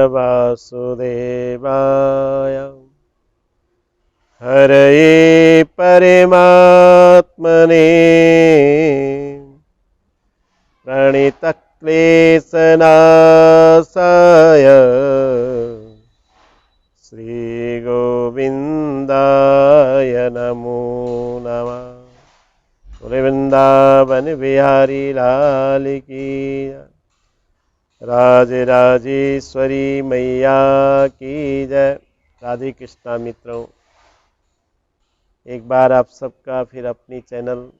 वासुदेवाय हरये परमात्मने प्रणितक्लेशनाशाय श्रीगोविन्दाय नमो नमः। बोले वृंदावन बिहारी लाल की जय। राजराजेश्वरी मैया की जय। राधे कृष्णा मित्रों, एक बार आप सबका फिर अपनी चैनल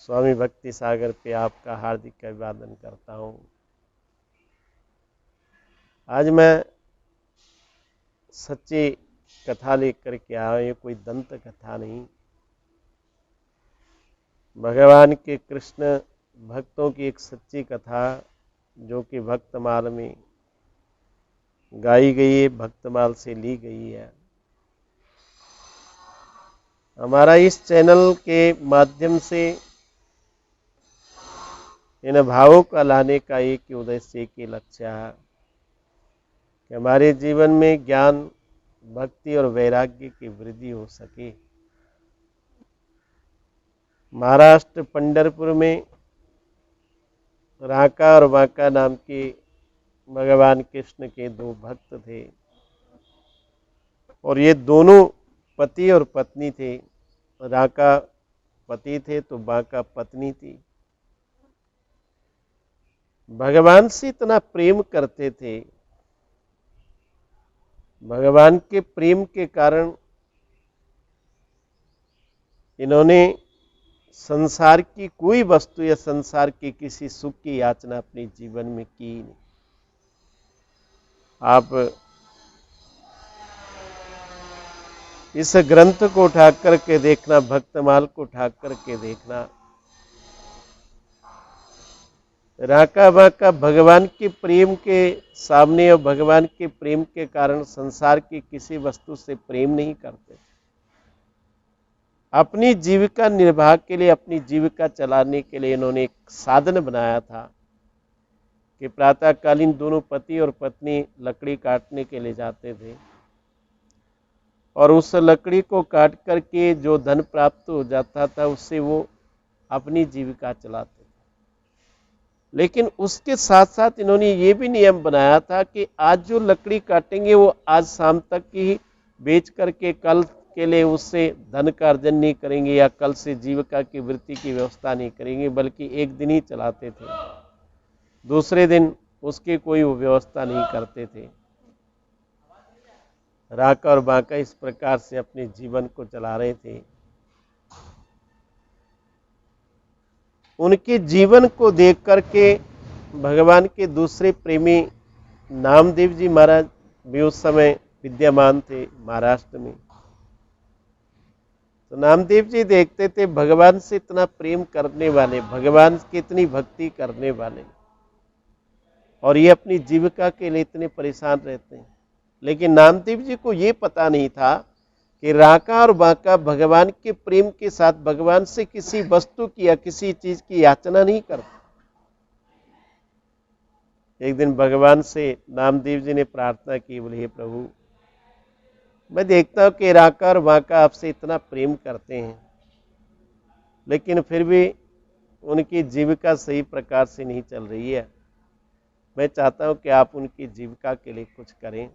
स्वामी भक्ति सागर पे आपका हार्दिक अभिवादन करता हूँ। आज मैं सच्ची कथा लेकर के आया हूँ। ये कोई दंत कथा नहीं, भगवान के कृष्ण भक्तों की एक सच्ची कथा जो कि भक्तमाल में गाई गई है, भक्तमाल से ली गई है। हमारा इस चैनल के माध्यम से इन भावों का लाने का एक ही उद्देश्य, एक ही लक्ष्य है कि हमारे जीवन में ज्ञान, भक्ति और वैराग्य की वृद्धि हो सके। महाराष्ट्र पंढरपुर में राका और वाका नाम के भगवान कृष्ण के दो भक्त थे और ये दोनों पति और पत्नी थे। राका पति थे तो वाका पत्नी थी। भगवान से इतना प्रेम करते थे, भगवान के प्रेम के कारण इन्होंने संसार की कोई वस्तु या संसार के किसी सुख की याचना अपने जीवन में की नहीं। आप इस ग्रंथ को उठा करके देखना, भक्तमाल को उठा करके देखना, राका वाका भगवान के प्रेम के सामने और भगवान के प्रेम के कारण संसार की किसी वस्तु से प्रेम नहीं करते। अपनी जीविका निर्वाह के लिए, अपनी जीविका चलाने के लिए इन्होंने एक साधन बनाया था कि प्रातःकालीन दोनों पति और पत्नी लकड़ी काटने के लिए जाते थे और उस लकड़ी को काट करके जो धन प्राप्त हो जाता था उससे वो अपनी जीविका चलाते थे। लेकिन उसके साथ साथ इन्होंने ये भी नियम बनाया था कि आज जो लकड़ी काटेंगे वो आज शाम तक ही बेच करके कल के लिए उससे धन का अर्जन नहीं करेंगे या कल से जीविका की वृत्ति की व्यवस्था नहीं करेंगे, बल्कि एक दिन ही चलाते थे, दूसरे दिन उसकी कोई व्यवस्था नहीं करते थे। राका और बाका इस प्रकार से अपने जीवन को चला रहे थे। उनके जीवन को देख करके भगवान के दूसरे प्रेमी नामदेव जी महाराज भी उस समय विद्यमान थे महाराष्ट्र में। तो नामदेव जी देखते थे भगवान से इतना प्रेम करने वाले, भगवान की इतनी भक्ति करने वाले, और ये अपनी जीविका के लिए इतने परेशान रहते हैं। लेकिन नामदेव जी को ये पता नहीं था कि राका और बाका भगवान के प्रेम के साथ भगवान से किसी वस्तु की या किसी चीज की याचना नहीं करते। एक दिन भगवान से नामदेव जी ने प्रार्थना की, बोले हे प्रभु, मैं देखता हूं कि राका और बाका आपसे इतना प्रेम करते हैं, लेकिन फिर भी उनकी जीविका सही प्रकार से नहीं चल रही है। मैं चाहता हूं कि आप उनकी जीविका के लिए कुछ करें।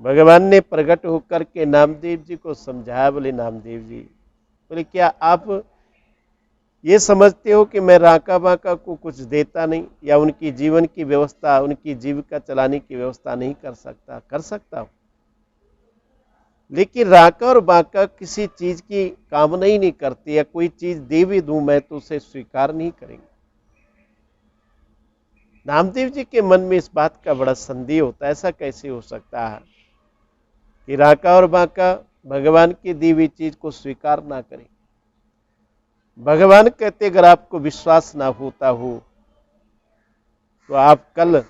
भगवान ने प्रकट होकर के नामदेव जी को समझाया। बोले नामदेव जी, बोले क्या आप ये समझते हो कि मैं राका बाका को कुछ देता नहीं या उनकी जीवन की व्यवस्था, उनकी जीविका चलाने की व्यवस्था नहीं कर सकता? कर सकता हूं, लेकिन राका और बाका किसी चीज की कामना ही नहीं करती, या कोई चीज दे भी दूं मैं तो उसे स्वीकार नहीं करेंगे। नामदेव जी के मन में इस बात का बड़ा संदेह होता है, ऐसा कैसे हो सकता है कि राका और बाका भगवान की दी हुई चीज को स्वीकार ना करें। भगवान कहते अगर आपको विश्वास ना होता हो तो आप कल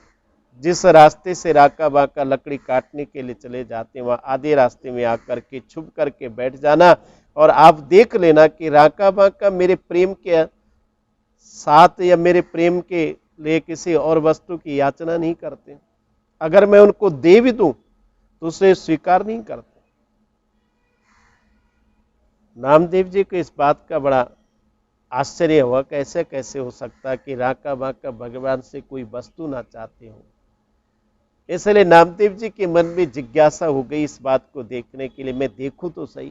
जिस रास्ते से राका बाका लकड़ी काटने के लिए चले जाते हैं वहां आधे रास्ते में आकर के छुप करके बैठ जाना और आप देख लेना कि राका बाका मेरे प्रेम के साथ या मेरे प्रेम के लिए किसी और वस्तु की याचना नहीं करते। अगर मैं उनको दे भी दूं तो उसे स्वीकार नहीं करते। नामदेव जी को इस बात का बड़ा आश्चर्य हुआ, कैसे कैसे हो सकता है कि राका बाका भगवान से कोई वस्तु ना चाहते हो। इसलिए नामदेव जी के मन में जिज्ञासा हो गई इस बात को देखने के लिए, मैं देखूं तो सही।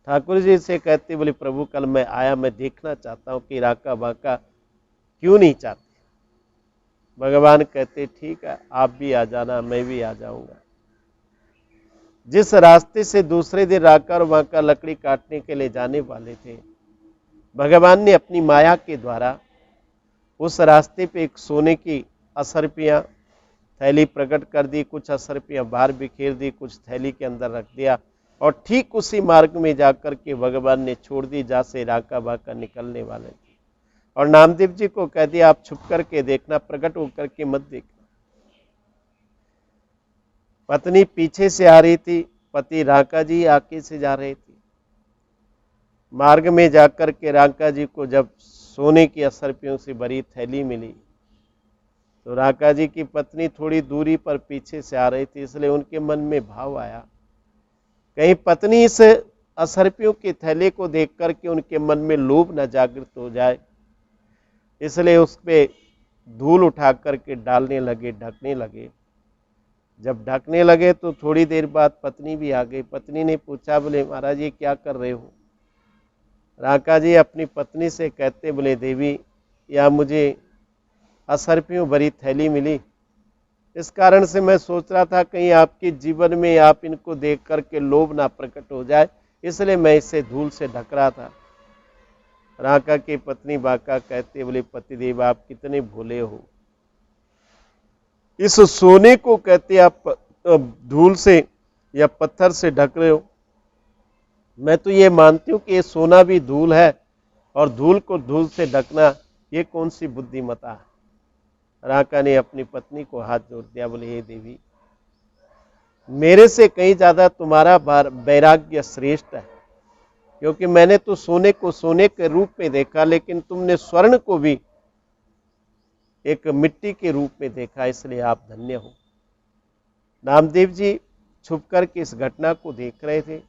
ठाकुर जी से कहते, बोले प्रभु कल मैं आया, मैं देखना चाहता हूं कि राका बाका क्यों नहीं चाहते। भगवान कहते ठीक है, आप भी आ जाना, मैं भी आ जाऊंगा। जिस रास्ते से दूसरे दिन राका और बाका लकड़ी काटने के लिए जाने वाले थे, भगवान ने अपनी माया के द्वारा उस रास्ते पे एक सोने की असरपियां थैली प्रकट कर दी, कुछ असरपियां बाहर बिखेर दी, कुछ थैली के अंदर रख दिया, और ठीक उसी मार्ग में जाकर के भगवान ने छोड़ दी जहां से राका बाका निकलने वाले थे। और नामदेव जी को कह दिया आप छुप करके देखना, प्रकट होकर के मत देखना। पत्नी पीछे से आ रही थी, पति राका जी आगे से जा रहे थे। मार्ग में जाकर के राका जी को जब सोने की असरपियों से भरी थैली मिली तो राका जी की पत्नी थोड़ी दूरी पर पीछे से आ रही थी, इसलिए उनके मन में भाव आया कहीं पत्नी इस असरपियों की थैली को देख करके उनके मन में लोभ न जागृत हो जाए, इसलिए उस पे धूल उठा करके डालने लगे, ढकने लगे। जब ढकने लगे तो थोड़ी देर बाद पत्नी भी आ गई। पत्नी ने पूछा, बोले महाराज ये क्या कर रहे हो। राका जी अपनी पत्नी से कहते, बोले देवी या मुझे असरपियों भरी थैली मिली, इस कारण से मैं सोच रहा था कहीं आपके जीवन में आप इनको देख करके लोभ ना प्रकट हो जाए, इसलिए मैं इसे धूल से ढक रहा था। राका की पत्नी बाका कहते, बोले पतिदेव आप कितने भोले हो, इस सोने को कहते आप धूल से या पत्थर से ढक रहे हो। मैं तो ये मानती हूँ कि ये सोना भी धूल है और धूल को धूल से ढकना ये कौन सी बुद्धिमता है। राका ने अपनी पत्नी को हाथ जोड़ दिया, बोले हे देवी मेरे से कहीं ज्यादा तुम्हारा वैराग्य श्रेष्ठ है, क्योंकि मैंने तो सोने को सोने के रूप में देखा, लेकिन तुमने स्वर्ण को भी एक मिट्टी के रूप में देखा, इसलिए आप धन्य हो। नामदेव जी छुप करके इस घटना को देख रहे थे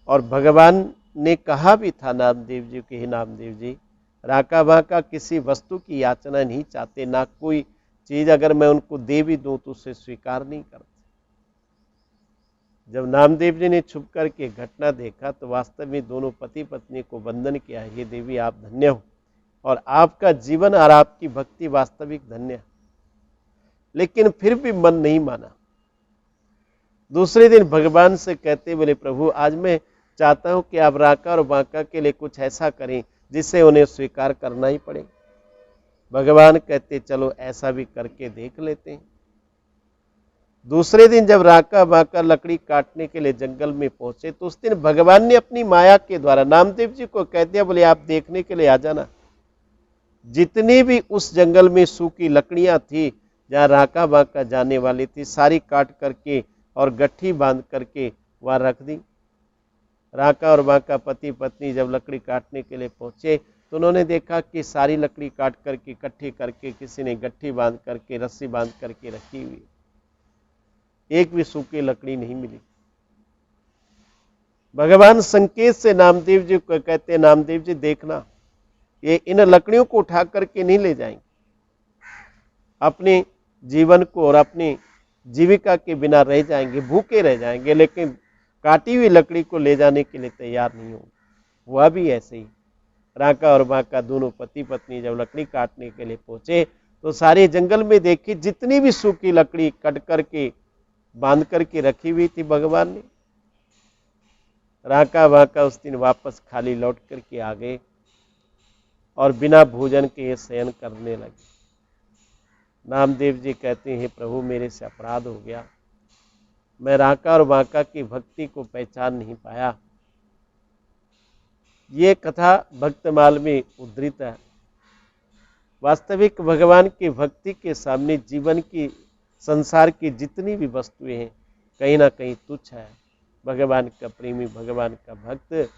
और भगवान ने कहा भी था नामदेव जी के, हे नामदेव जी राका बाका किसी वस्तु की याचना नहीं चाहते, ना कोई चीज अगर मैं उनको दे भी दूं तो उसे स्वीकार नहीं करते। जब नामदेव जी ने छुप करके घटना देखा तो वास्तव में दोनों पति पत्नी को वंदन किया, हे देवी आप धन्य हो और आपका जीवन और आपकी भक्ति वास्तविक धन्य है। लेकिन फिर भी मन नहीं माना। दूसरे दिन भगवान से कहते, बोले प्रभु आज मैं चाहता हूं कि आप राका और बाका के लिए कुछ ऐसा करें जिसे उन्हें स्वीकार करना ही पड़े। भगवान कहते चलो ऐसा भी करके देख लेते हैं। दूसरे दिन जब राका बाका लकड़ी काटने के लिए जंगल में पहुंचे तो उस दिन भगवान ने अपनी माया के द्वारा नामदेव जी को कह दिया, बोले आप देखने के लिए आ जाना। जितनी भी उस जंगल में सूखी लकड़ियां थी जहां राका बाका जाने वाली थी, सारी काट करके और गट्ठी बांध करके वहां रख दी। राका और बाका पति पत्नी जब लकड़ी काटने के लिए पहुंचे तो उन्होंने देखा कि सारी लकड़ी काट करके इकट्ठी करके किसी ने गट्ठी बांध करके रस्सी बांध करके रखी हुई, एक भी सूखी लकड़ी नहीं मिली। भगवान संकेत से नामदेव जी को कहते, नामदेव जी देखना ये इन लकड़ियों को उठा करके नहीं ले जाएंगे, अपने जीवन को और अपनी जीविका के बिना रह जाएंगे, भूखे रह जाएंगे, लेकिन काटी हुई लकड़ी को ले जाने के लिए तैयार नहीं होंगे। हुआ भी ऐसे ही। राका और बाका दोनों पति पत्नी जब लकड़ी काटने के लिए पहुंचे तो सारे जंगल में देखी जितनी भी सूखी लकड़ी कट करके बांध करके रखी हुई थी भगवान ने। राका बाका उस दिन वापस खाली लौट करके आ गए और बिना भोजन के शयन करने लगे। नामदेव जी कहते हैं, प्रभु मेरे से अपराध हो गया, मैं राका और बाका की भक्ति को पहचान नहीं पाया। ये कथा भक्तमाल में उद्धृत है। वास्तविक भगवान की भक्ति के सामने जीवन की संसार की जितनी भी वस्तुएं हैं कहीं ना कहीं तुच्छ है। भगवान का प्रेमी, भगवान का भक्त,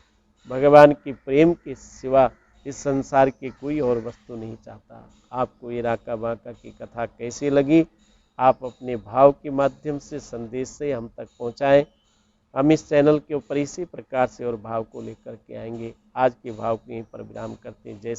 भगवान की प्रेम के सिवा इस संसार की कोई और वस्तु नहीं चाहता। आपको ये राका बाका की कथा कैसी लगी, आप अपने भाव के माध्यम से, संदेश से हम तक पहुंचाएं। हम इस चैनल के ऊपर इसी प्रकार से और भाव को लेकर के आएंगे। आज के भाव को यहीं पर विराम करते हैं। जय